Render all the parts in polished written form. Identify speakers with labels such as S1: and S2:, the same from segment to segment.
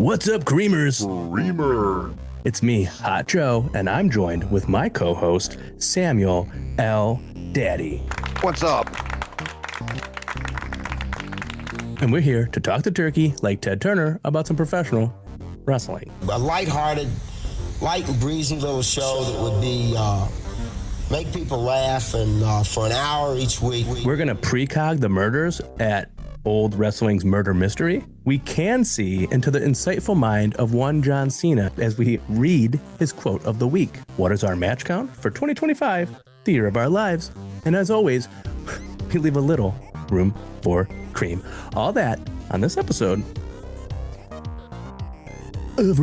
S1: What's up, Creamers?
S2: Creamer.
S1: It's me, Hot Joe, and I'm joined with my co-host, Samuel L. Daddy.
S2: What's up?
S1: And we're here to talk to Turkey, like Ted Turner, about some professional wrestling.
S3: A lighthearted, light and breezy little show that would be make people laugh, and for an hour each week.
S1: We're going to precog the murders at Old Wrestling's Murder Mystery. We can see into the insightful mind of one John Cena as we read his quote of the week. What is our match count for 2025, the year of our lives? And as always, we leave a little room for cream. All that on this episode of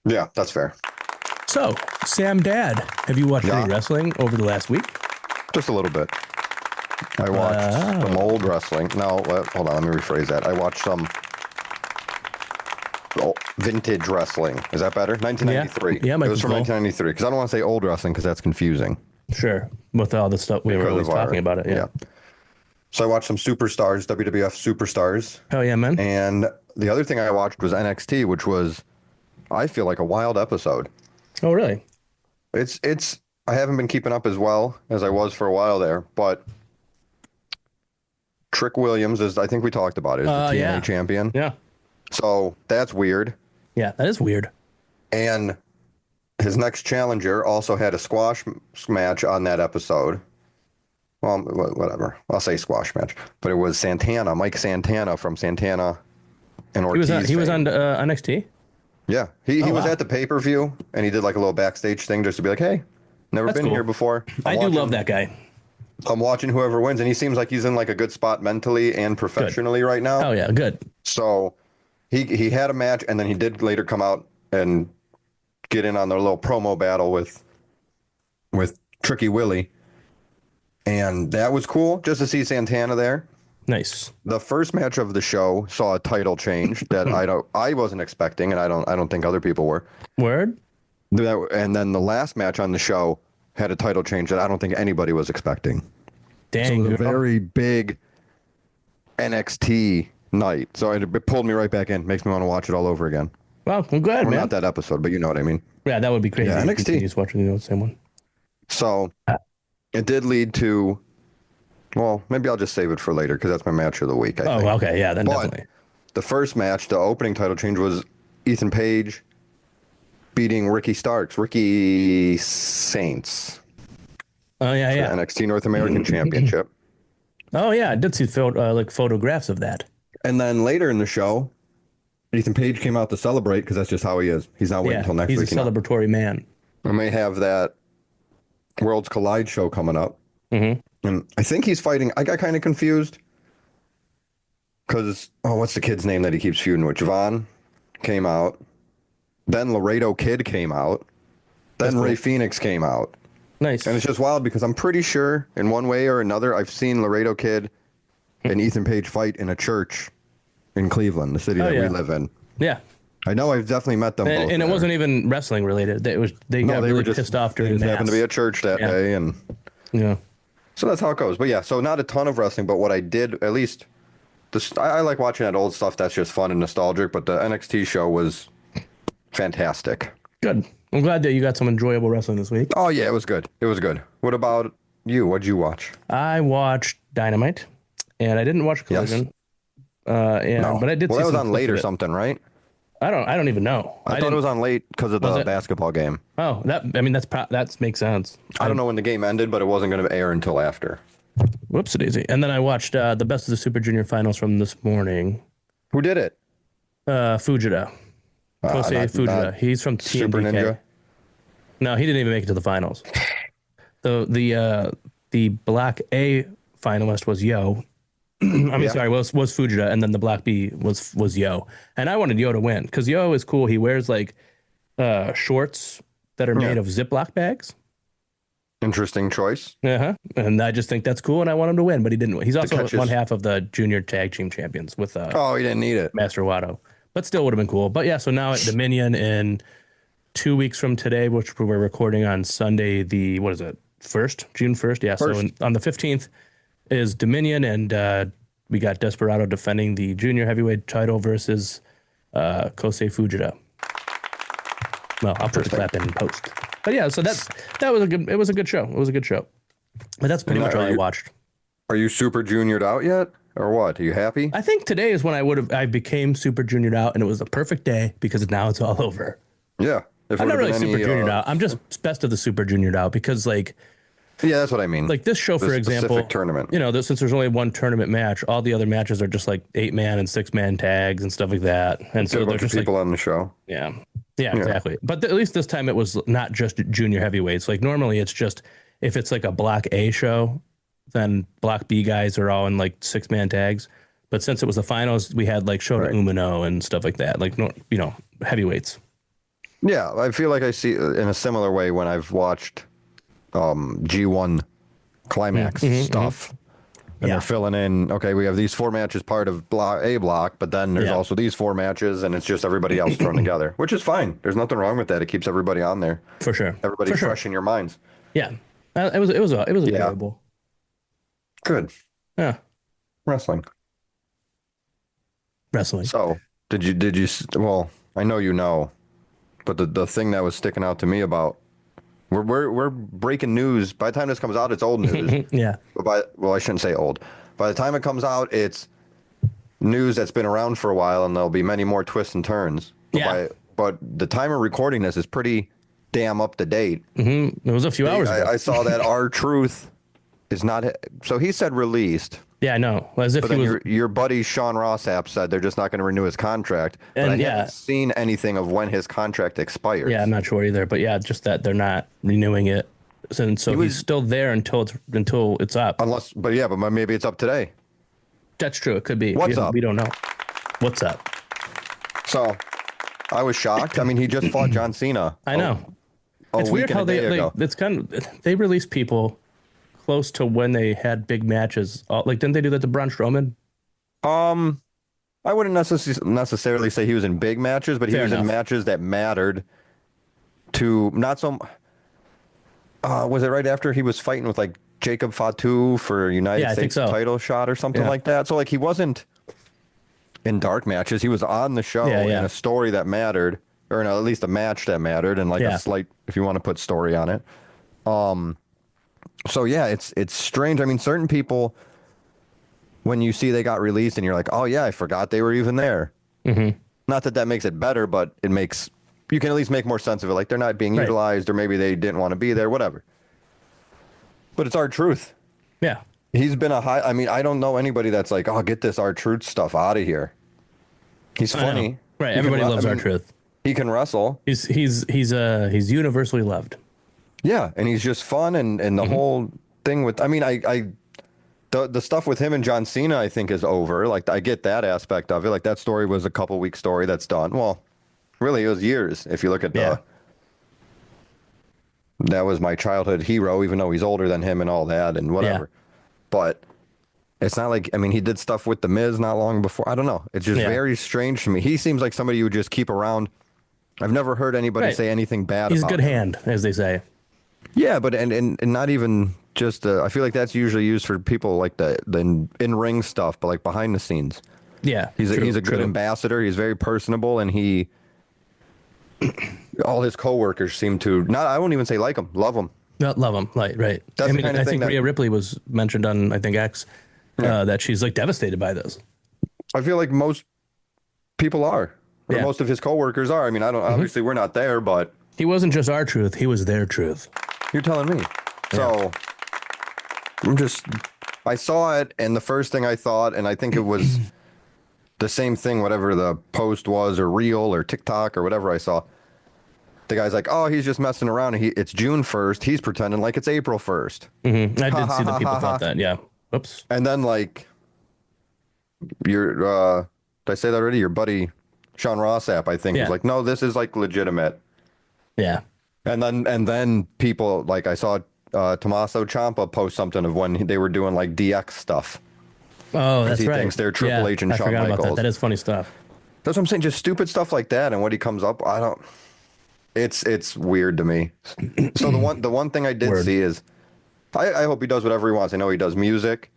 S2: Yeah, that's fair.
S1: So, Sam Dad, have you watched any wrestling over the last week?
S2: Just a little bit. I watched some old wrestling. No, hold on, let me rephrase that. I watched some vintage wrestling. Is that better? 1993.
S1: Yeah,
S2: it was from 1993. Because I don't want to say old wrestling because that's confusing.
S1: Sure. With all the stuff we were always talking about it. Yeah.
S2: So I watched some Superstars, WWF Superstars.
S1: Hell yeah, man.
S2: And the other thing I watched was NXT, which was, I feel like, a wild episode.
S1: Oh, really?
S2: It's I haven't been keeping up as well as I was for a while there, but Trick Williams is, I think we talked about it, is the TNA champion.
S1: Yeah.
S2: So that's weird.
S1: Yeah, that is weird.
S2: And his next challenger also had a squash match on that episode. Well, whatever. I'll say squash match. But it was Santana, Mike Santana from Santana and Ortiz.
S1: He was on NXT?
S2: Yeah. He was at the pay-per-view, and he did like a little backstage thing just to be like, hey, never been here before.
S1: I do love that guy.
S2: I'm watching whoever wins, and he seems like he's in like a good spot mentally and professionally right now.
S1: Oh, yeah, good.
S2: So he had a match, and then he did later come out and get in on their little promo battle with Tricky Willie. And that was cool just to see Santana there.
S1: Nice.
S2: The first match of the show saw a title change that I wasn't expecting, and I don't think other people were.
S1: Word.
S2: And then the last match on the show had a title change that I don't think anybody was expecting.
S1: Dang.
S2: So a very big NXT night. So it pulled me right back in. Makes me want to watch it all over again.
S1: Well, I'm glad, man.
S2: Not that episode, but you know what I mean.
S1: Yeah, that would be crazy.
S2: Yeah, NXT.
S1: He's watching the same one.
S2: So it did lead to, well, maybe I'll just save it for later because that's my match of the week, I think.
S1: Okay. Yeah, then definitely.
S2: The first match, the opening title change, was Ethan Page beating Ricky Saints.
S1: Oh, yeah.
S2: NXT North American Championship.
S1: Oh, yeah. I did see photographs of that.
S2: And then later in the show, Ethan Page came out to celebrate because that's just how he is. He's not waiting until next week.
S1: He's a celebratory man.
S2: I may have that Worlds Collide show coming up.
S1: Mm-hmm.
S2: And I think he's fighting. I got kind of confused because, what's the kid's name that he keeps feuding with? Javon came out. Then Laredo Kid came out. Then Ray Phoenix came out.
S1: Nice.
S2: And it's just wild because I'm pretty sure in one way or another, I've seen Laredo Kid and Ethan Page fight in a church in Cleveland, the city that we live in.
S1: Yeah.
S2: I know I've definitely met them both.
S1: And it wasn't even wrestling related. They got really pissed off during
S2: Mass. Happened to be at church that day. And
S1: yeah.
S2: So that's how it goes. But yeah, so not a ton of wrestling, but what I did, at least, I like watching that old stuff. That's just fun and nostalgic. But the NXT show was fantastic.
S1: Good. I'm glad that you got some enjoyable wrestling this week.
S2: Oh, yeah, it was good. It was good. What about you? What'd you watch?
S1: I watched Dynamite, and I didn't watch Collision.
S2: Yes. No.
S1: But I did.
S2: Well,
S1: see
S2: that was
S1: some
S2: on late or
S1: of it.
S2: something, right?
S1: I don't even know.
S2: I thought it was on late because of the basketball game.
S1: Oh, that makes sense.
S2: I don't know when the game ended, but it wasn't going to air until after.
S1: Whoops, daisy. And then I watched the Best of the Super Junior finals from this morning.
S2: Who did it?
S1: Fujita. Kosei Fujita. He's from TNBK.
S2: Super Ninja.
S1: No, he didn't even make it to the finals. The Black A finalist was Yo. was Fujita, and then the Black B was Yo. And I wanted Yo to win because Yo is cool. He wears like shorts that are made of Ziploc bags.
S2: Interesting choice.
S1: And I just think that's cool, and I want him to win, but he didn't win. He's also one half of the junior tag team champions with
S2: he didn't need it.
S1: Master Wato. But still would have been cool. But yeah, so now at Dominion in 2 weeks from today, which we're recording on Sunday, what is it? 1st, June 1st. Yeah. So on the 15th is Dominion, and we got Desperado defending the junior heavyweight title versus Kosei Fujita. Well, I'll put the clap in post. But yeah, so that was a good show. It was a good show. But that's pretty much all I watched.
S2: Are you super juniored out yet? Or what? Are you happy?
S1: I think today is when I became super juniored out, and it was a perfect day because now it's all over.
S2: Yeah.
S1: I'm not really super juniored out. I'm just best of the super juniored out because
S2: yeah, that's what I mean.
S1: Like this show, for example,
S2: tournament.
S1: Since there's only one tournament match, all the other matches are just like 8-man and 6-man tags and stuff like that. And so there's just
S2: people on the show.
S1: Yeah, exactly. But at least this time it was not just junior heavyweights. Like normally it's just if it's like a block A show, then block B guys are all in like 6-man tags. But since it was the finals, we had like Shota Umino and stuff like that, like heavyweights.
S2: Yeah, I feel like I see in a similar way when I've watched G1 climax stuff. And they're filling in, okay, we have these 4 matches part of A block, but then there's also these 4 matches, and it's just everybody else thrown together, which is fine. There's nothing wrong with that. It keeps everybody on there.
S1: For sure.
S2: Everybody fresh in your minds.
S1: Yeah. It was enjoyable.
S2: Good.
S1: Yeah.
S2: Wrestling. So, did you, well, I know you know, but the thing that was sticking out to me about, we're breaking news. By the time this comes out, it's old news.
S1: Yeah.
S2: But I shouldn't say old. By the time it comes out, it's news that's been around for a while, and there'll be many more twists and turns. But the time of recording this is pretty damn up to date.
S1: It was a few hours ago.
S2: I saw that R-Truth is not. So he said released.
S1: Yeah, I know. As if
S2: but then your buddy Sean Rossap said they're just not going to renew his contract. But I haven't seen anything of when his contract expires.
S1: Yeah, I'm not sure either. But yeah, just that they're not renewing it, and so he's still there until it's up.
S2: But maybe it's up today.
S1: That's true. It could be.
S2: What's up?
S1: We don't know. What's up?
S2: So, I was shocked. I mean, he just fought John Cena.
S1: I know. It's weird how they release people close to when they had big matches. Like, didn't they do that to Braun Strowman?
S2: I wouldn't necessarily say he was in big matches, but he was in matches that mattered to not so. Was it right after he was fighting with like Jacob Fatu for United States title shot or something like that? So like he wasn't in dark matches. He was on the show in a story that mattered, or at least a match that mattered, and like a slight, if you want to put story on it. So yeah, it's strange. I mean, certain people, when you see they got released and you're like, oh yeah, I forgot they were even there. Mm-hmm. Not that makes it better, but you can at least make more sense of it. Like they're not being utilized, or maybe they didn't want to be there, whatever. But it's R-Truth. Yeah. He's been I mean, I don't know anybody that's like, oh, get this R-Truth stuff out of here. He's funny.
S1: Right. Everybody loves R-Truth.
S2: He can wrestle.
S1: He's universally loved.
S2: Yeah, and he's just fun, and the whole thing with, I mean, the stuff with him and John Cena, I think, is over. Like, I get that aspect of it. Like, that story was a couple-week story that's done. Well, really, it was years. If you look at that was my childhood hero, even though he's older than him and all that and whatever. Yeah. But it's not like, I mean, he did stuff with The Miz not long before. I don't know. It's just very strange to me. He seems like somebody you would just keep around. I've never heard anybody say anything bad about him.
S1: He's a good hand, as they say.
S2: Yeah, but and not even just I feel like that's usually used for people like the in-ring stuff, but like behind the scenes. Yeah. He's a good ambassador. He's very personable, and all his coworkers seem to I won't even say like him, love him.
S1: Not love him, right. That's I think Rhea Ripley was mentioned on X that she's like devastated by this.
S2: I feel like most people are. Or most of his coworkers are. I mean, I don't obviously we're not there, but
S1: he wasn't just our truth, he was their truth.
S2: You're telling me. So I saw it, and the first thing I thought, and I think it was the same thing, whatever the post was, or reel, or TikTok, or whatever I saw. The guy's like, oh, he's just messing around. It's June 1st. He's pretending like it's April 1st.
S1: Mm-hmm. I did see that people thought that, yeah. Oops.
S2: And then, like, did I say that already? Your buddy, Sean Rossap, I think, was like, no, this is, like, legitimate. Yeah. And then people, like, I saw Tommaso Ciampa post something of when they were doing, like, DX stuff.
S1: Oh, that's right.
S2: He thinks they're Triple H and Shawn Michaels.
S1: About that. That is funny stuff.
S2: That's what I'm saying. Just stupid stuff like that. And what he comes up, I don't. It's weird to me. So the one thing I did
S1: Word.
S2: see is I hope he does whatever he wants. I know he does music.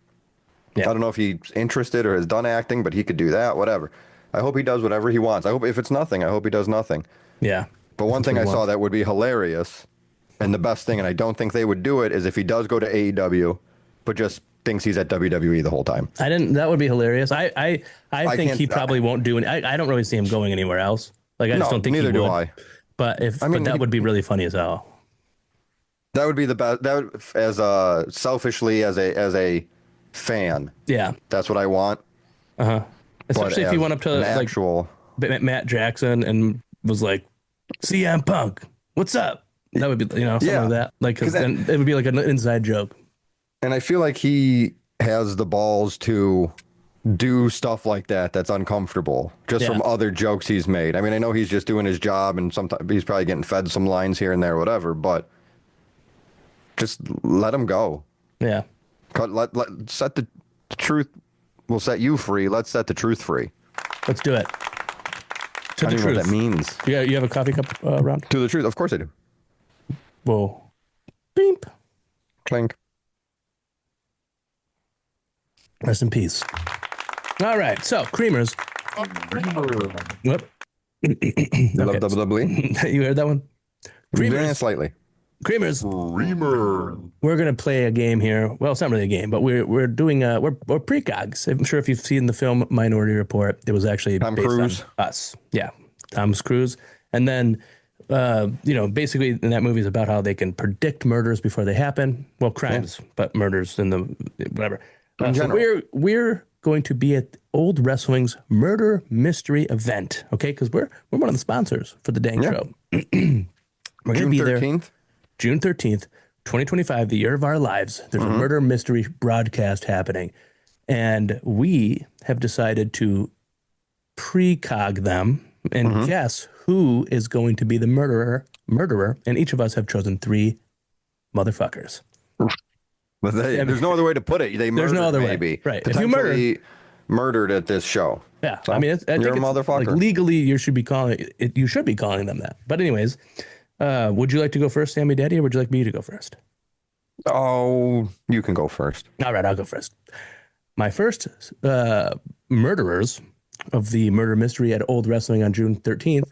S1: Yeah.
S2: I don't know if he's interested or has done acting, but he could do that, whatever. I hope he does whatever he wants. I hope if it's nothing, I hope he does nothing.
S1: Yeah.
S2: But one
S1: That's
S2: thing
S1: what
S2: I
S1: he
S2: saw
S1: wants.
S2: that would be hilarious and the best thing, and I don't think they would do it, is if he does go to AEW, but just thinks he's at WWE the whole time.
S1: I didn't. That would be hilarious. I think
S2: can't-
S1: he probably won't do it. I don't really see him going anywhere else. Like I just
S2: No,
S1: don't think
S2: neither
S1: he
S2: do
S1: would.
S2: I.
S1: But if
S2: I mean,
S1: but that would be really funny as hell.
S2: That would be the best. That would, as selfishly as a fan,
S1: Yeah.
S2: that's what I want.
S1: Especially if he went up to
S2: an
S1: like
S2: actual.
S1: Matt Jackson and was like, CM Punk, what's up? That would be, something
S2: Yeah.
S1: like that. Like, 'cause
S2: 'Cause
S1: then it would be like an inside joke.
S2: And I feel like he has the balls to do stuff like that that's uncomfortable just
S1: Yeah.
S2: from other jokes he's made. I mean, I know he's just doing his job and sometimes he's probably getting fed some lines here and there, whatever, but just let him go.
S1: Yeah.
S2: Let set the truth will set you free. Let's set the truth free.
S1: Let's do it. To
S2: I
S1: the
S2: don't even know
S1: truth.
S2: what that means.
S1: Yeah, you have a coffee cup around?
S2: To the truth. Of course I do.
S1: Whoa. Beep.
S2: Clink.
S1: Rest in peace. All right. So, creamers. Whoop.
S2: You love
S1: Okay.
S2: WWE?
S1: You heard that one?
S2: Yeah,
S1: Creamers.
S2: slightly.
S1: Creamers. We're gonna play a game here. Well, it's not really a game, but we're doing we're precogs. I'm sure if you've seen the film Minority Report, it was actually
S2: Tom
S1: based
S2: Cruise.
S1: on us. Yeah, Tom Cruise. And then basically in that movie is about how they can predict murders before they happen. Well, crimes, but murders in the whatever.
S2: In
S1: So
S2: general.
S1: we're going to be at Old Wrestling's Murder Mystery event. Okay, because we're one of the sponsors for the dang show. We're gonna
S2: June
S1: be there.
S2: 13th.
S1: June 13th, 2025, the year of our lives. There's a murder mystery broadcast happening. And we have decided to precog them and guess who is going to be the murderer. And each of us have chosen 3 motherfuckers.
S2: But there's no other way to put it. They
S1: There's
S2: murdered,
S1: no other way.
S2: maybe.
S1: Right. If you murder-
S2: Potentially murdered at this show.
S1: Yeah.
S2: So,
S1: I mean, I
S2: you're
S1: think
S2: a
S1: it's,
S2: motherfucker.
S1: like, legally, you should be calling them that. But anyways, would you like to go first, Sammy Daddy, or would you like me to go first?
S2: Oh, you can go first.
S1: All right, I'll go first. My first murderers of the murder mystery at Old Wrestling on June 13th,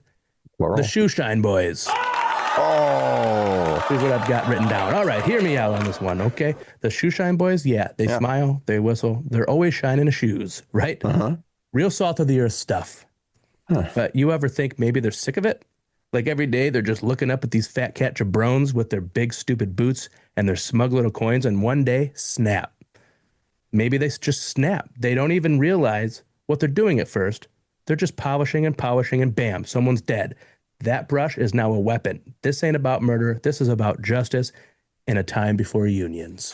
S2: Plural.
S1: the Shoeshine Boys.
S2: Oh,
S1: Here's what I've got written down. All right, hear me out on this one, okay? The Shoeshine Boys, yeah, they smile, they whistle, they're always shining shoes, right? Real salt of the earth stuff. But you ever think maybe they're sick of it? Like every day they're just looking up at these fat cat jabrones with their big stupid boots and their smug little coins, and one day, snap. Maybe they just snap. They don't even realize what they're doing at first. They're just polishing and bam, someone's dead. That brush is now a weapon. This ain't about murder. This is about justice in a time before unions.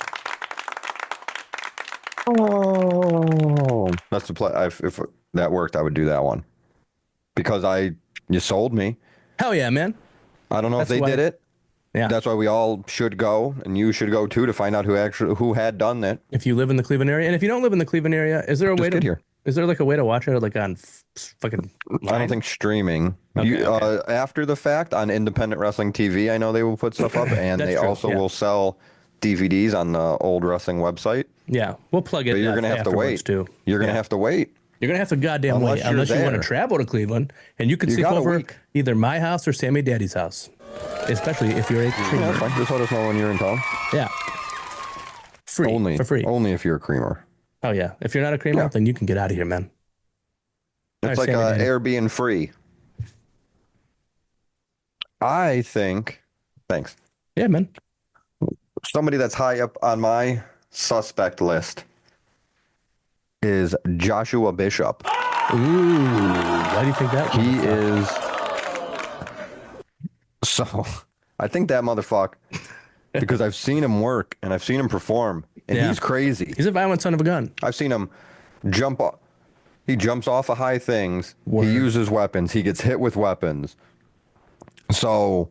S2: oh, that's the play. If that worked, I would do that one because you sold me.
S1: Hell yeah, man.
S2: I don't know
S1: That's
S2: if they
S1: why-
S2: did it.
S1: Yeah.
S2: That's why we all should go, and you should go too to find out who had done that.
S1: If you live in the Cleveland area, and if you don't live in the Cleveland area, is there a way
S2: get
S1: to
S2: here.
S1: Is there like a way to watch it like on fucking
S2: I don't think streaming.
S1: Okay,
S2: After the fact on Independent Wrestling TV, I know they will put stuff up, and
S1: That's
S2: they
S1: true,
S2: also
S1: yeah.
S2: will sell DVDs on the Old Wrestling website.
S1: Yeah, we'll plug it.
S2: But you're gonna have to
S1: afterwards,
S2: wait.
S1: too.
S2: You're gonna have to wait.
S1: You're gonna have to goddamn
S2: Unless
S1: wait
S2: you're
S1: unless you want to
S2: there.
S1: travel to Cleveland, and you can
S2: You
S1: sleep
S2: got a
S1: over
S2: week.
S1: either my house or Sammy Daddy's house, especially if you're a
S2: Yeah,
S1: creamer.
S2: that's fine. Just let us know when you're in town.
S1: Yeah, free
S2: Only
S1: for free.
S2: Only if you're a creamer.
S1: Oh yeah, if you're not a creamer,
S2: Yeah.
S1: then you can get out of here, man.
S2: It's
S1: All right,
S2: like
S1: Sammy Daddy.
S2: Airbnb free. I think. Thanks.
S1: Yeah, man.
S2: Somebody that's high up on my suspect list is Joshua Bishop.
S1: Ooh, why do you think that?
S2: He is. So, I think that motherfucker, because I've seen him work and I've seen him perform, and
S1: Yeah.
S2: he's crazy.
S1: He's a violent son of a gun.
S2: I've seen him jump off. He jumps off of high things.
S1: Word.
S2: He uses weapons. He gets hit with weapons. So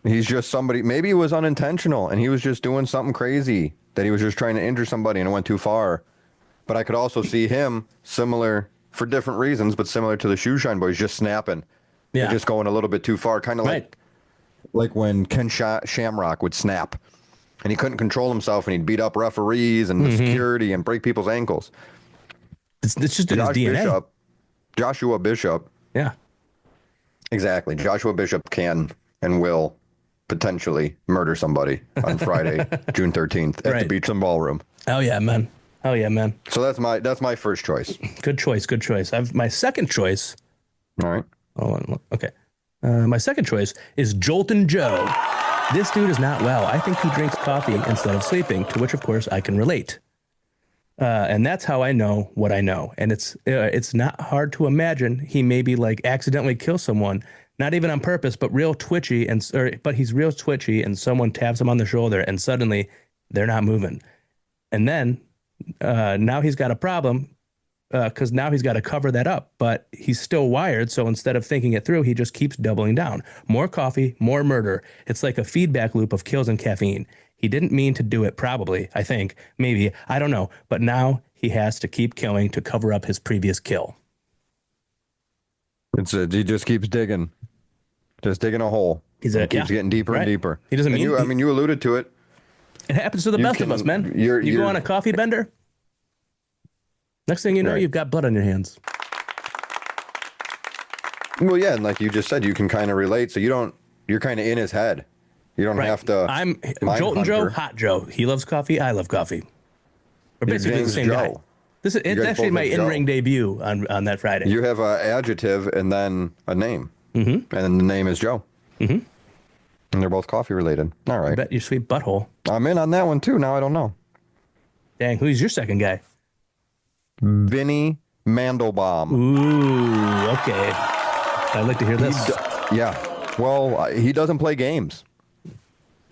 S2: he's just somebody. Maybe it was unintentional, and he was just doing something crazy that he was just trying to injure somebody, and it went too far. But I could also see him similar for different reasons, but similar to the Shoeshine Boys, just snapping.
S1: Yeah.
S2: They're just going a little bit too far, kind of
S1: Right.
S2: like like when Ken Shamrock would snap and he couldn't control himself and he'd beat up referees and the security and break people's ankles.
S1: It's just in his DNA.
S2: Joshua Bishop.
S1: Yeah.
S2: Exactly. Joshua Bishop can and will potentially murder somebody on Friday, June 13th at the Beach and Ballroom.
S1: Oh yeah, man. Oh yeah, man.
S2: So that's my first choice.
S1: Good choice. Good choice. I've my second choice.
S2: All right.
S1: Hold on. Okay. My second choice is Joltin' Joe. This dude is not well. I think he drinks coffee instead of sleeping, to which, of course, I can relate. And that's how I know what I know. And it's not hard to imagine he maybe like accidentally kill someone, not even on purpose, but real twitchy. But he's real twitchy and someone taps him on the shoulder and suddenly they're not moving. And then now he's got a problem. Because now he's got to cover that up, but he's still wired. So instead of thinking it through, he just keeps doubling down. More coffee, more murder. It's like a feedback loop of kills and caffeine. He didn't mean to do it, probably, I think, maybe, I don't know. But now he has to keep killing to cover up his previous kill.
S2: He just keeps digging a hole. Keeps getting deeper and deeper.
S1: He doesn't mean.
S2: You alluded to it.
S1: It happens to the best of us, man. You go on a coffee bender. Next thing you know, you've got blood on your hands.
S2: Well, yeah, and like you just said, you can kind of relate. So you're kind of in his head. You don't have to.
S1: I'm Joltin' Joe, Hot Joe. He loves coffee. I love coffee. We're basically the same guy. It's actually my in-ring debut on that Friday.
S2: You have an adjective and then a name. Mm-hmm. And then the name is Joe. Mm-hmm. And they're both coffee related. All right.
S1: I bet your sweet butthole.
S2: I'm in on that one too. Now I don't know.
S1: Dang, who's your second guy?
S2: Vinny Mandelbaum.
S1: Ooh, okay. I'd like to hear this.
S2: Yeah. Well, he doesn't play games.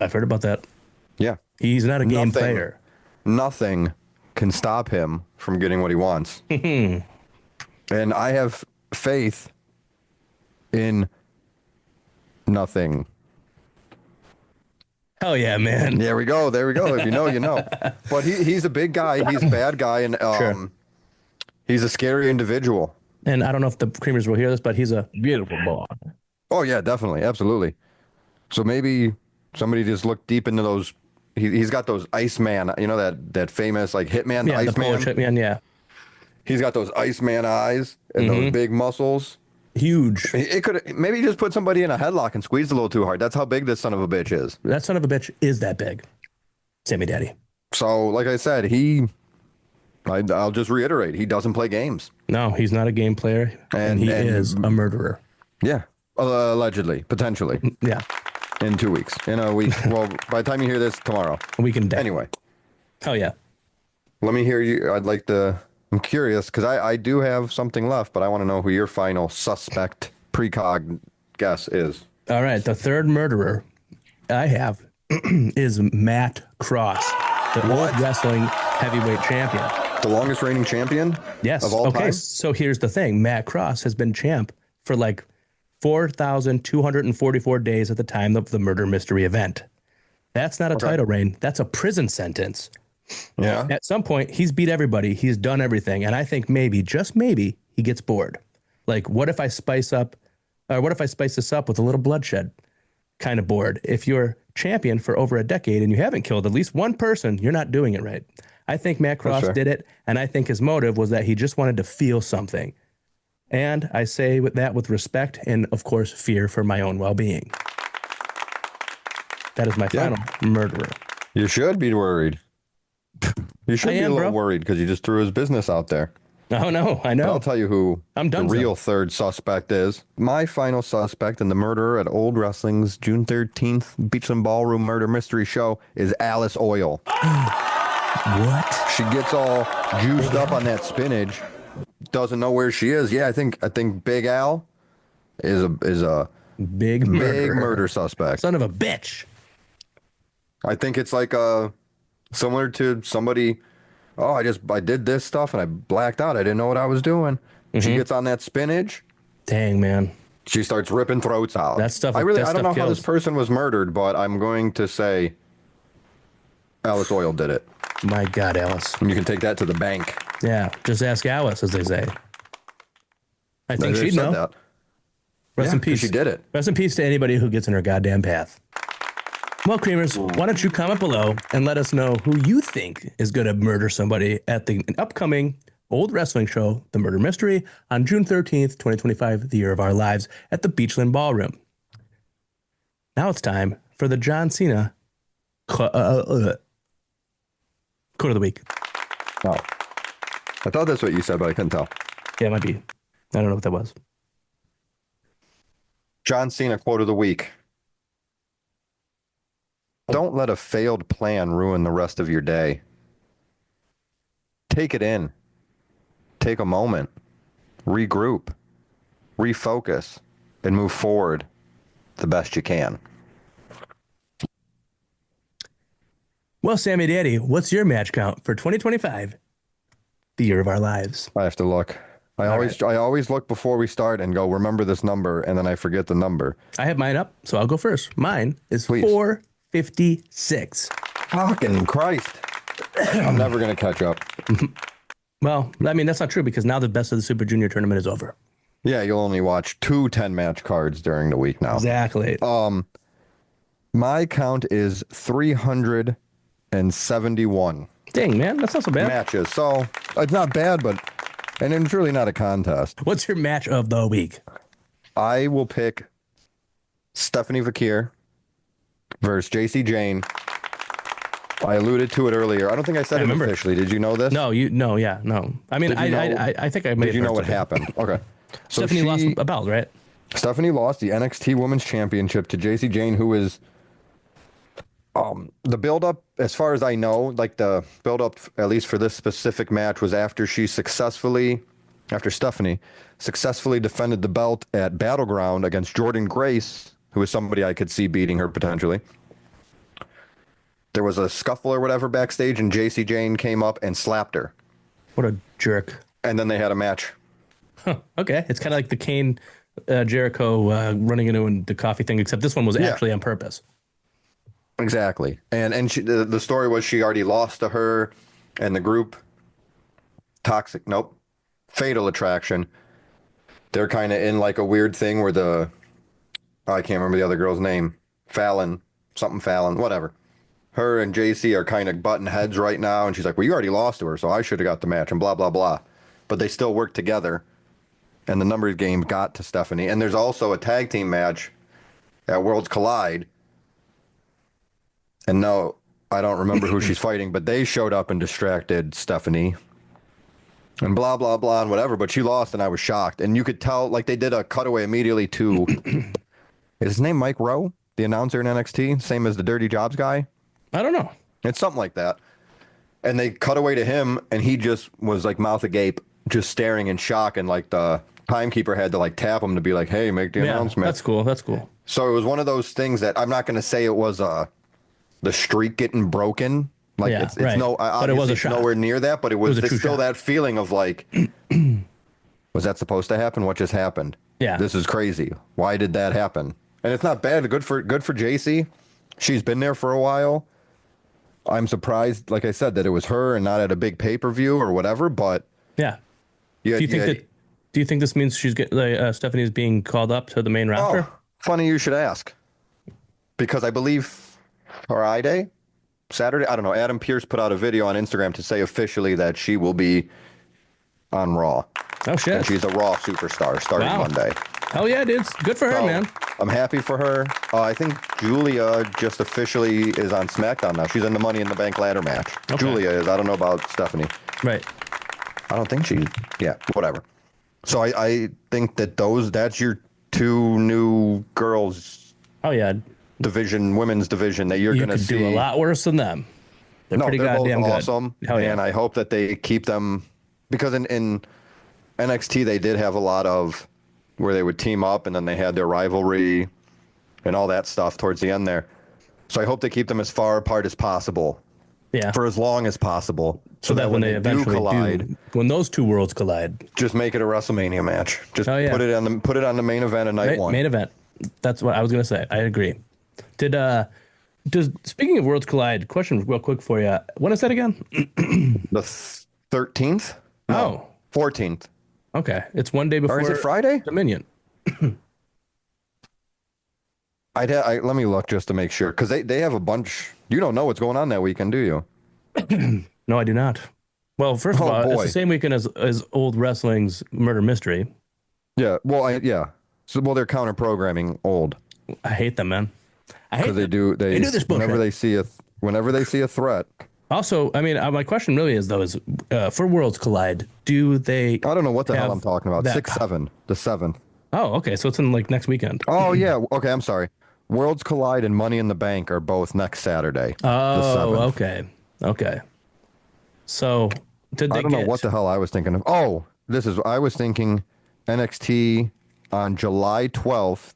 S1: I've heard about that.
S2: Yeah.
S1: He's not a game player.
S2: Nothing can stop him from getting what he wants. And I have faith in nothing.
S1: Hell yeah, man.
S2: There we go. If you know, you know. But he's a big guy. He's a bad guy. And
S1: Sure.
S2: He's a scary individual.
S1: And I don't know if the Creamers will hear this, but he's a beautiful boy.
S2: Oh, yeah, definitely. Absolutely. So maybe somebody just looked deep into those. He's got those Iceman, you know, that famous like Hitman,
S1: yeah,
S2: Iceman.
S1: The Polish Hitman, yeah.
S2: He's got those Iceman eyes and those big muscles.
S1: Huge.
S2: It could maybe just put somebody in a headlock and squeeze a little too hard. That's how big this son of a bitch is.
S1: That son of a bitch is that big. Sammydaddy.
S2: So, like I said, I'll just reiterate, he doesn't play games.
S1: No, he's not a game player, and he is a murderer.
S2: Yeah, allegedly, potentially.
S1: Yeah.
S2: In 2 weeks, in a week. Well, by the time you hear this, tomorrow.
S1: A week and day.
S2: Anyway.
S1: Oh, yeah.
S2: Let me hear you. I'm curious, because I do have something left, but I want to know who your final suspect precog guess is.
S1: All right, the third murderer I have is Matt Cross, the old wrestling heavyweight champion.
S2: The longest reigning champion?
S1: Yes.
S2: Of all time?
S1: So here's the thing. Matt Cross has been champ for like 4,244 days at the time of the murder mystery event. That's not a title reign. That's a prison sentence.
S2: Yeah.
S1: At some point, he's beat everybody. He's done everything. And I think maybe, just maybe, he gets bored. Like, what if I spice this up with a little bloodshed? Kind of bored. If you're champion for over a decade and you haven't killed at least one person, you're not doing it right. I think Matt Cross did it, and I think his motive was that he just wanted to feel something. And I say that with respect and, of course, fear for my own well-being. That is my final murderer.
S2: You should be worried. You should be a little worried because you just threw his business out there.
S1: Oh, no, I know.
S2: But I'll tell you who the real third suspect is. My final suspect in the murderer at Old Wrestling's June 13th Beachland Ballroom Murder Mystery Show is Alice Oil.
S1: What?
S2: She gets all juiced up on that spinach. Doesn't know where she is. Yeah, I think Big Al is a
S1: big
S2: murder suspect.
S1: Son of a bitch.
S2: I think it's like similar to somebody. Oh, I did this stuff and I blacked out. I didn't know what I was doing. She gets on that spinach.
S1: Dang, man.
S2: She starts ripping throats out.
S1: That stuff.
S2: I don't know how this person was murdered, but I'm going to say Alice Oil did it.
S1: My God, Alice.
S2: And you can take that to the bank.
S1: Yeah, just ask Alice, as they say. I think she'd know. That. Rest in peace.
S2: She did it.
S1: Rest in peace to anybody who gets in her goddamn path. Well, Creamers, why don't you comment below and let us know who you think is going to murder somebody at the upcoming old wrestling show, The Murder Mystery, on June 13th, 2025, the year of our lives, at the Beachland Ballroom. Now it's time for the John Cena quote of the week.
S2: Oh. I thought that's what you said, but I couldn't tell.
S1: Yeah, it might be. I don't know what that was.
S2: John Cena quote of the week. Don't let a failed plan ruin the rest of your day. Take it in. Take a moment. Regroup. Refocus. And move forward the best you can.
S1: Well, Sammy Daddy, what's your match count for 2025, the year of our lives?
S2: I have to look. I always look before we start and go, remember this number, and then I forget the number.
S1: I have mine up, so I'll go first. Mine is
S2: Please.
S1: 456.
S2: Fucking Christ. I'm never going to catch up.
S1: Well, I mean, that's not true because now the best of the Super Junior tournament is over.
S2: Yeah, you'll only watch 2 10-match cards during the week now.
S1: Exactly.
S2: My count is 371
S1: Dang, man, that's not so bad.
S2: matches. So it's not bad, and it's really not a contest.
S1: What's your match of the week?
S2: I will pick Stephanie Vakir versus JC Jane. I alluded to it earlier. I don't think I said it officially. Did you know this?
S1: No, no. I mean, I think I made it.
S2: Did you know what happened? Okay. So
S1: Stephanie lost a belt, right?
S2: Stephanie lost the NXT Women's Championship to JC Jane, who is the build-up, as far as I know, like the build-up, at least for this specific match, was after Stephanie successfully defended the belt at Battleground against Jordan Grace, who is somebody I could see beating her potentially. There was a scuffle or whatever backstage, and JC Jane came up and slapped her.
S1: What a jerk.
S2: And then they had a match.
S1: Huh, okay. It's kind of like the Kane Jericho running into the coffee thing, except this one was actually on purpose.
S2: Exactly. And she, the story was she already lost to her and the group. Fatal Attraction. They're kind of in like a weird thing where I can't remember the other girl's name. Fallon, whatever. Her and JC are kind of butting heads right now. And she's like, well, you already lost to her, so I should have got the match and blah, blah, blah. But they still work together. And the numbers game got to Stephanie. And there's also a tag team match at Worlds Collide. And no, I don't remember who she's fighting, but they showed up and distracted Stephanie. And blah, blah, blah, and whatever. But she lost, and I was shocked. And you could tell, like, they did a cutaway immediately to... Is his name Mike Rowe, the announcer in NXT? Same as the Dirty Jobs guy?
S1: I don't know.
S2: It's something like that. And they cut away to him, and he just was, like, mouth agape, just staring in shock. And, like, the timekeeper had to, like, tap him to be like, hey, make the announcement.
S1: That's cool.
S2: So it was one of those things that I'm not going to say it was the streak getting broken. Like it's
S1: right.
S2: Obviously it was a shot. Nowhere near that, but it was still
S1: shot.
S2: That feeling of like, was that supposed to happen? What just happened?
S1: Yeah.
S2: This is crazy. Why did that happen? And it's not bad. Good for JC. She's been there for a while. I'm surprised, like I said, that it was her and not at a big pay-per-view or whatever, but
S1: yeah. Do you think this means Stephanie is being called up to the main roster?
S2: Oh, funny you should ask. Because I believe Saturday, I don't know, Adam Pearce put out a video on Instagram to say officially that she will be on Raw.
S1: Oh, shit.
S2: And she's a Raw superstar starting Monday.
S1: Hell yeah, dude. Good for her, man.
S2: I'm happy for her. I think Julia just officially is on SmackDown now. She's in the Money in the Bank ladder match. Okay. Julia is. I don't know about Stephanie.
S1: Right.
S2: I don't think whatever. So I think that's your 2 new girls.
S1: Oh, yeah.
S2: Women's division that you're going to see.
S1: You could do a lot worse than them. They're pretty goddamn
S2: both
S1: good.
S2: Awesome.
S1: Hell yeah.
S2: And I hope that they keep them, because in NXT they did have a lot of where they would team up and then they had their rivalry and all that stuff towards the end there. So I hope they keep them as far apart as possible. Yeah. For as long as possible. So that when they eventually collide,
S1: when those 2 worlds collide,
S2: just make it a WrestleMania match. Just put it on the main event of night 1.
S1: Main event. That's what I was going to say. I agree. Speaking of Worlds Collide, question real quick for you. When is that again?
S2: The 13th? No, 14th.
S1: Okay. It's one day before.
S2: Or is it Friday?
S1: Dominion.
S2: Let me look just to make sure, because they have a bunch. You don't know what's going on that weekend, do you?
S1: No, I do not. Well, first of all, it's
S2: boy.
S1: the same weekend as Old Wrestling's Murder Mystery.
S2: Yeah. Well, yeah. So, they're counter programming Old.
S1: I hate them, man. I hate
S2: Because they do this bullshit. Whenever they see a threat.
S1: Also, I mean, my question really is though, is for Worlds Collide, do they?
S2: I don't know what the hell I'm talking about. 6/7, the 7th.
S1: Oh, okay. So it's in like next weekend.
S2: Oh yeah. Okay, I'm sorry. Worlds Collide and Money in the Bank are both next Saturday.
S1: Oh,
S2: the 7th.
S1: Okay. So I
S2: don't know what the hell I was thinking of. Oh, I was thinking NXT on July 12th.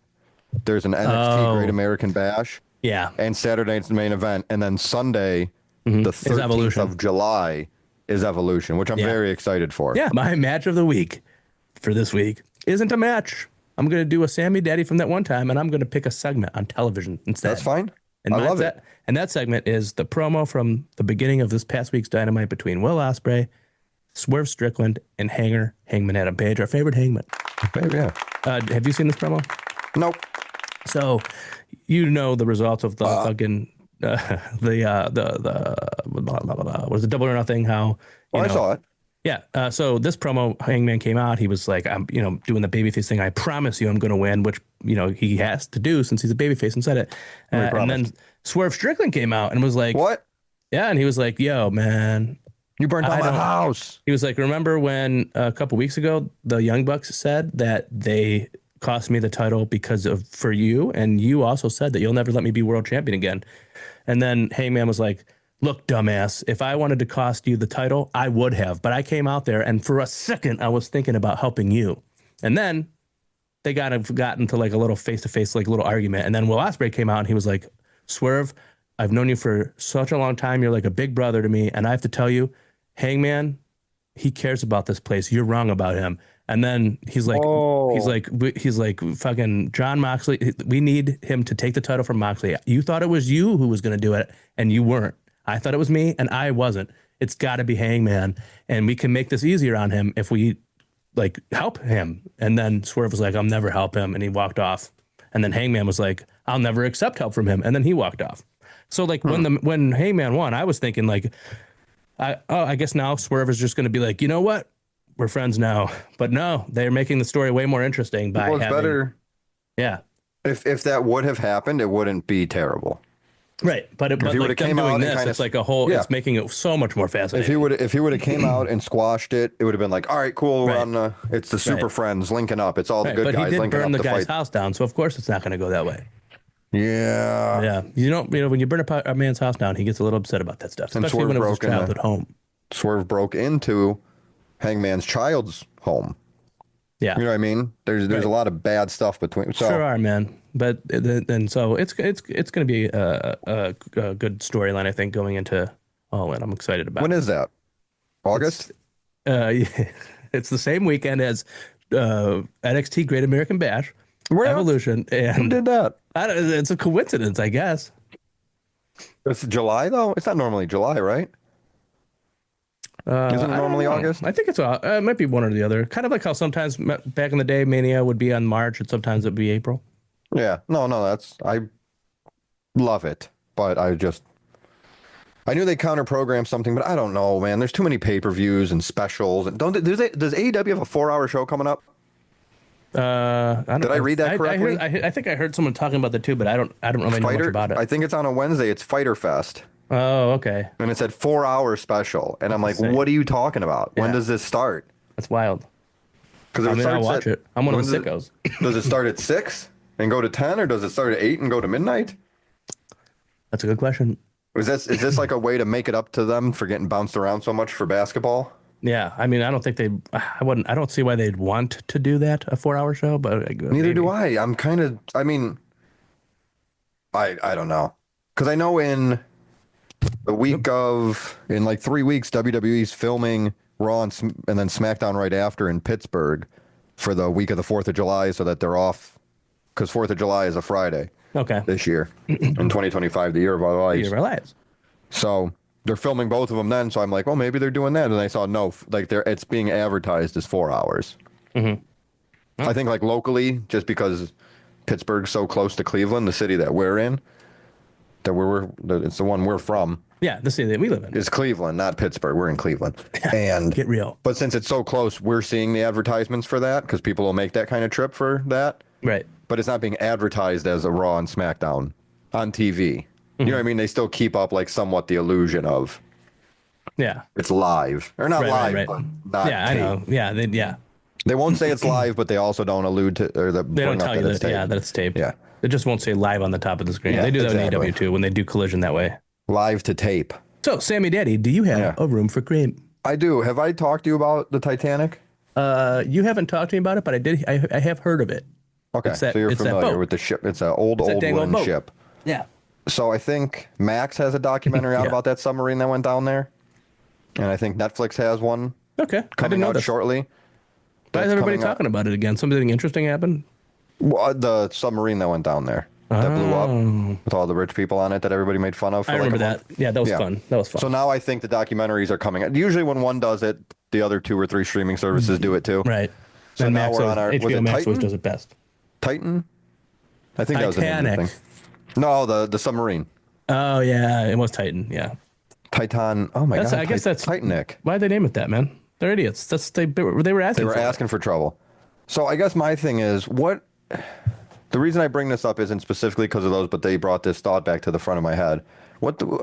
S2: There's an NXT Great American Bash.
S1: Yeah.
S2: And Saturday it's the main event. And then Sunday, the 13th of July is Evolution, which I'm very excited for.
S1: Yeah. My match of the week for this week isn't a match. I'm going to do a Sammy Daddy from that one time, and I'm going to pick a segment on television instead.
S2: That's fine.
S1: And
S2: I love it.
S1: And that segment is the promo from the beginning of this past week's Dynamite between Will Ospreay, Swerve Strickland, and Hangman Adam Page, our favorite Hangman.
S2: Yeah.
S1: Have you seen this promo?
S2: Nope.
S1: So, you know the results of the fucking what was it, Double or Nothing? How
S2: I saw it.
S1: Yeah. So this promo, Hangman came out. He was like, I'm, doing the babyface thing. I promise you I'm going to win, which, he has to do since he's a babyface and said it. And then Swerve Strickland came out and was like,
S2: what?
S1: Yeah. And he was like, yo, man.
S2: You burned down my house.
S1: He was like, remember when a couple weeks ago, the Young Bucks said that they cost me the title for you. And you also said that you'll never let me be world champion again. And then Hangman was like, look, dumbass, if I wanted to cost you the title, I would have. But I came out there, and for a second, I was thinking about helping you. And then they got into like a little face-to-face, like little argument. And then Will Ospreay came out, and he was like, Swerve, I've known you for such a long time. You're like a big brother to me. And I have to tell you, Hangman, he cares about this place. You're wrong about him. And then he's like, fucking John Moxley. We need him to take the title from Moxley. You thought it was you who was going to do it, and you weren't. I thought it was me, and I wasn't. It's got to be Hangman, and we can make this easier on him if we like help him. And then Swerve was like, I'll never help him, and he walked off. And then Hangman was like, I'll never accept help from him, and then he walked off. So like when Hangman won, I was thinking like, I guess now Swerve is just going to be like, you know what, we're friends now. But no, they're making the story way more interesting by having better. Yeah.
S2: If that would have happened, it wouldn't be terrible.
S1: Right, but like them doing this, it's like a whole. It's making it so much more fascinating.
S2: If he would have came out and squashed it, it would have been like, all right, cool. We're on. It's the Super Friends linking up. It's all the good guys linking up. But he did burn the guy's house down, so of course it's not going to go that way. Yeah.
S1: Yeah. You know when you burn a man's house down, he gets a little upset about that stuff, especially when it was his childhood home.
S2: Swerve broke into Hangman's child's home.
S1: Yeah.
S2: You know what I mean? There's a lot of bad stuff between. So.
S1: Sure are, man. But and so it's going to be a good storyline, I think, going into All In. I'm excited about.
S2: When is that? August?
S1: It's the same weekend as NXT Great American Bash, Evolution, and
S2: who did that?
S1: It's a coincidence, I guess.
S2: It's July though. It's not normally July, right? Isn't it normally August?
S1: I think it might be one or the other. Kind of like how sometimes back in the day, Mania would be on March, and sometimes it'd be April.
S2: Yeah, no, I love it, but I knew they counter programmed something, but I don't know, man. There's too many pay-per-views and specials. And does AEW have a 4-hour show coming up? Did I read that correctly?
S1: I think I heard someone talking about that too, but I don't really know much about it.
S2: I think it's on a Wednesday. It's Fighter Fest.
S1: Oh, okay.
S2: And it said 4-hour special, and I'm like, what are you talking about? Yeah. When does this start?
S1: That's wild.
S2: Because
S1: I'll watch it. I'm one of the sickos.
S2: Does it start at 6 and go to 10, or does it start at 8 and go to midnight?
S1: That's a good question.
S2: Is this like a way to make it up to them for getting bounced around so much for basketball?
S1: Yeah, I mean, I don't think I don't see why they'd want to do that, a 4-hour show, but
S2: neither do I. I don't know. Because I know in like 3 weeks, WWE's filming Raw and then SmackDown right after in Pittsburgh for the week of the 4th of July, so that they're off, because 4th of July is a Friday.
S1: Okay.
S2: This year, in 2025, the year of our lives.
S1: The year of our lives.
S2: So they're filming both of them then. So I'm like, well, maybe they're doing that. And I saw it's being advertised as 4 hours. Mm-hmm. I think like locally, just because Pittsburgh's so close to Cleveland, the city that we're in, it's the one we're from.
S1: Yeah, the city that we live in.
S2: Is Cleveland, not Pittsburgh. We're in Cleveland. And
S1: get real.
S2: But since it's so close, we're seeing the advertisements for that because people will make that kind of trip for that.
S1: Right.
S2: But it's not being advertised as a Raw and SmackDown on TV. You know what I mean? They still keep up like somewhat the illusion of it's live. Or not live, but not
S1: taped. I know. Yeah,
S2: they won't say it's live, but they also don't allude to
S1: they don't tell you that it's taped.
S2: Yeah.
S1: They just won't say live on the top of the screen.
S2: Yeah,
S1: they do that
S2: exactly.
S1: in AEW too when they do Collision that way.
S2: Live to tape.
S1: So, Sammy Daddy, do you have a room for cream?
S2: I do. Have I talked to you about the Titanic?
S1: You haven't talked to me about it, but I have heard of it.
S2: Okay, so you're familiar with the ship. It's an old wooden ship.
S1: Yeah.
S2: So I think Max has a documentary out about that submarine that went down there. And I think Netflix has one coming out shortly.
S1: Why is everybody talking about it again? Something interesting happened?
S2: Well, the submarine that went down there that blew up with all the rich people on it that everybody made fun of. For
S1: I remember that. Yeah, that was fun. That was fun.
S2: So now I think the documentaries are coming out. Usually when one does it, the other 2 or 3 streaming services do it too.
S1: Right.
S2: So
S1: and
S2: now
S1: Max
S2: we're on our
S1: HBO Max always does it best.
S2: Titan? I think
S1: Titanic.
S2: that was the name of the thing. No, the submarine.
S1: Oh yeah, it was Titan. Yeah.
S2: Titan. Oh my god.
S1: I guess that's
S2: Titanic.
S1: Why'd they name it that, man? They're idiots. They were asking
S2: for trouble. So I guess my thing is the reason I bring this up isn't specifically because of those, but they brought this thought back to the front of my head.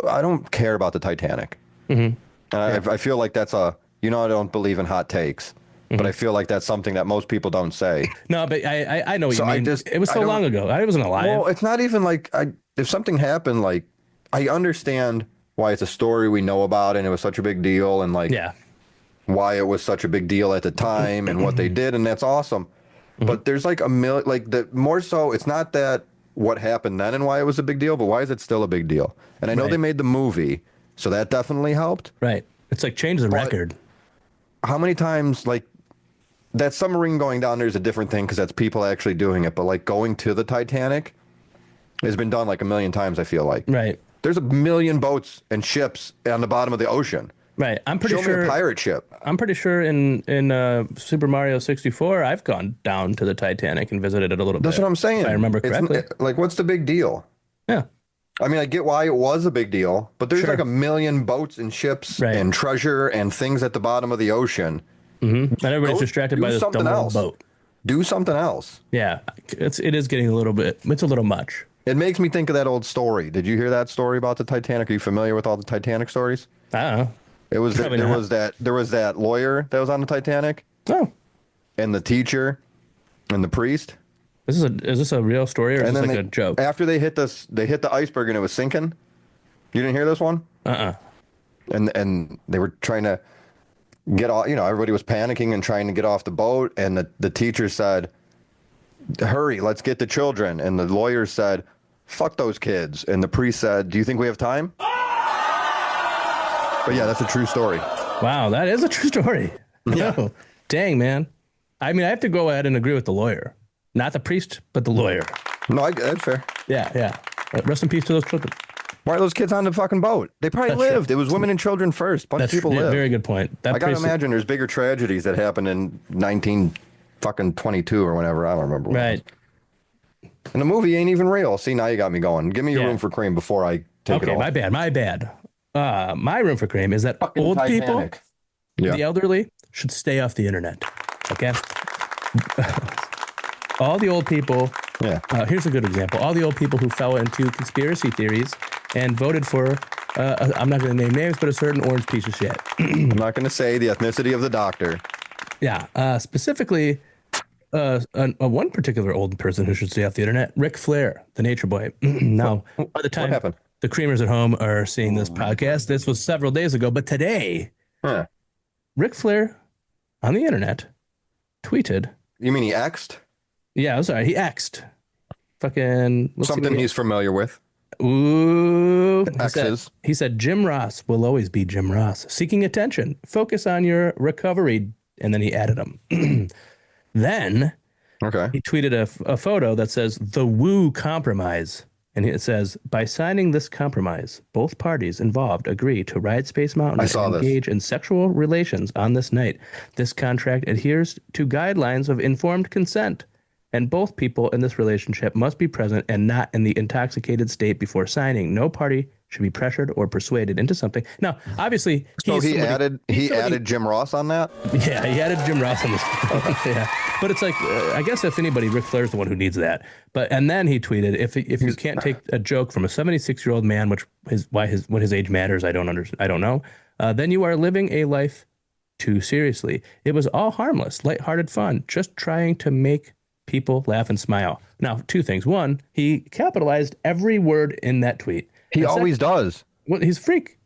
S2: I don't care about the Titanic. Mm-hmm. I feel like that's I don't believe in hot takes, but I feel like that's something that most people don't say.
S1: No, but I know what you mean. It was so long ago. I wasn't alive.
S2: Well, it's not even like if something happened, like I understand why it's a story we know about and it was such a big deal and why it was such a big deal at the time and what they did, and that's awesome. But there's like a million, more so, it's not that what happened then and why it was a big deal, but why is it still a big deal? And I know they made the movie, so that definitely helped.
S1: Right. It's like change the record.
S2: How many times, that submarine going down there is a different thing because that's people actually doing it, but going to the Titanic has been done like a million times, I feel like.
S1: Right.
S2: There's a million boats and ships on the bottom of the ocean.
S1: Right. I'm pretty sure.
S2: Show me a pirate ship.
S1: I'm pretty sure in Super Mario 64, I've gone down to the Titanic and visited it a little bit.
S2: That's what I'm saying.
S1: If I remember correctly.
S2: What's the big deal?
S1: Yeah.
S2: I mean, I get why it was a big deal, but there's like a million boats and ships and treasure and things at the bottom of the ocean.
S1: Mm-hmm. And everybody's distracted by this dumb old boat.
S2: Do something else.
S1: Yeah. It is getting a little much.
S2: It makes me think of that old story. Did you hear that story about the Titanic? Are you familiar with all the Titanic stories?
S1: I don't know.
S2: There was that lawyer that was on the Titanic.
S1: Oh.
S2: And the teacher and the priest.
S1: Is this a real story or is this like a joke?
S2: After they hit the iceberg and it was sinking. You didn't hear this one? And they were trying to get off, everybody was panicking and trying to get off the boat, and the teacher said, "Hurry, let's get the children." And the lawyer said, "Fuck those kids." And the priest said, "Do you think we have time?" But yeah, that's a true story.
S1: Wow, that is a true story.
S2: Yeah.
S1: No. Dang, man. I mean, I have to go ahead and agree with the lawyer. Not the priest, but the lawyer.
S2: No, that's fair.
S1: Yeah. Rest in peace to those children.
S2: Why are those kids on the fucking boat? They probably lived. True. It was women and children first. Bunch of people lived.
S1: Very good point.
S2: I gotta imagine there's bigger tragedies that happened in 1922 or whenever. I don't remember.
S1: Right.
S2: And the movie ain't even real. See, now you got me going. Give me your room for cream before I take it off.
S1: My bad. My room for cream is that fucking old Titanic. People, the elderly, should stay off the internet. Okay? All the old people. Yeah. Here's a good example. All the old people who fell into conspiracy theories and voted for, I'm not going to name names, but a certain orange piece of shit.
S2: I'm not going to say the ethnicity of the doctor.
S1: Yeah. Specifically, one particular old person who should stay off the internet, Ric Flair, the Nature Boy. Now, by the time the creamers at home are seeing this podcast, this was several days ago, but today, Ric Flair on the internet tweeted.
S2: You mean he X'd?
S1: Yeah, I'm sorry. He X'd. Fucking.
S2: Something he's familiar with.
S1: Ooh.
S2: X's.
S1: He said, Jim Ross will always be Jim Ross. Seeking attention. Focus on your recovery. And then he added them. Then he tweeted a photo that says, the Woo Compromise. And it says, by signing this compromise, both parties involved agree to ride Space Mountain and engage in sexual relations on this night. This contract adheres to guidelines of informed consent and both people in this relationship must be present and not in the intoxicated state before signing. No party should be pressured or persuaded into something. Now, obviously,
S2: So he added Jim Ross on that?
S1: Yeah, he added Jim Ross on this. Yeah, but it's like, I guess if anybody, Ric Flair's the one who needs that. And then he tweeted, if you can't take a joke from a 76-year-old man, which is what his age matters, I don't know. Then you are living a life too seriously. It was all harmless, lighthearted fun, just trying to make people laugh and smile. Now, two things. One, he capitalized every word in that tweet.
S2: He always does.
S1: Well, he's a freak.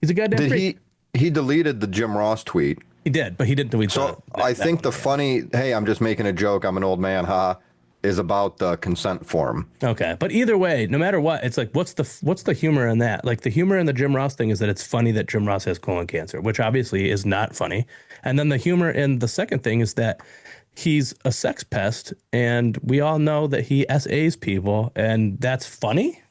S1: He's a goddamn freak.
S2: He deleted the Jim Ross tweet.
S1: He did, but he didn't delete.
S2: So I think the funny, hey, I'm just making a joke, I'm an old man, is about the consent form.
S1: Okay, but either way, no matter what, it's like, what's the humor in that? Like, the humor in the Jim Ross thing is that it's funny that Jim Ross has colon cancer, which obviously is not funny. And then the humor in the second thing is that he's a sex pest, and we all know that he SAs people, and that's funny.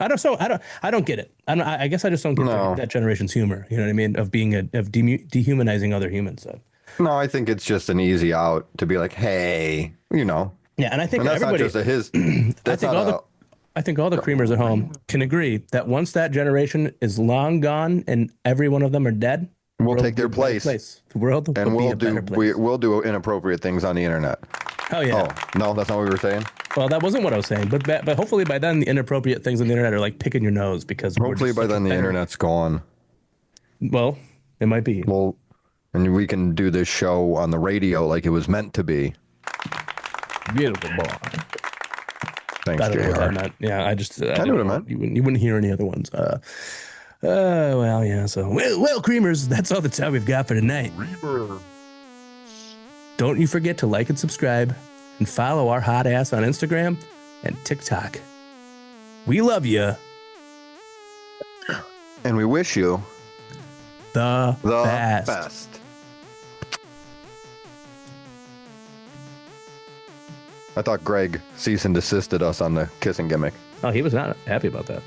S1: I don't get it. I guess I just don't get that generation's humor. You know what I mean? Of dehumanizing other humans. So.
S2: No, I think it's just an easy out to be like, hey, you know.
S1: Yeah, and I think
S2: that's
S1: everybody.
S2: Not just his.
S1: I think all the creamers at home can agree that once that generation is long gone and every one of them are dead,
S2: we'll take their place.
S1: The world
S2: and
S1: will be a better place.
S2: We'll do inappropriate things on the internet.
S1: Oh yeah.
S2: Oh no, that's not what we were saying.
S1: Well, that wasn't what I was saying, but hopefully by then the inappropriate things on the internet are like picking your nose because
S2: hopefully by then the internet's gone.
S1: Well, it might be.
S2: Well, and we can do this show on the radio like it was meant to be.
S1: Beautiful boy.
S2: Thanks, JR.
S1: Yeah, I just
S2: I know what I meant.
S1: You wouldn't hear any other ones. Well, yeah. So well, creamers, that's all the time we've got for tonight. Don't you forget to like and subscribe and follow our hot ass on Instagram and TikTok. We love you.
S2: And we wish you
S1: the best.
S2: I thought Greg cease and desisted us on the kissing gimmick.
S1: Oh, he was not happy about that.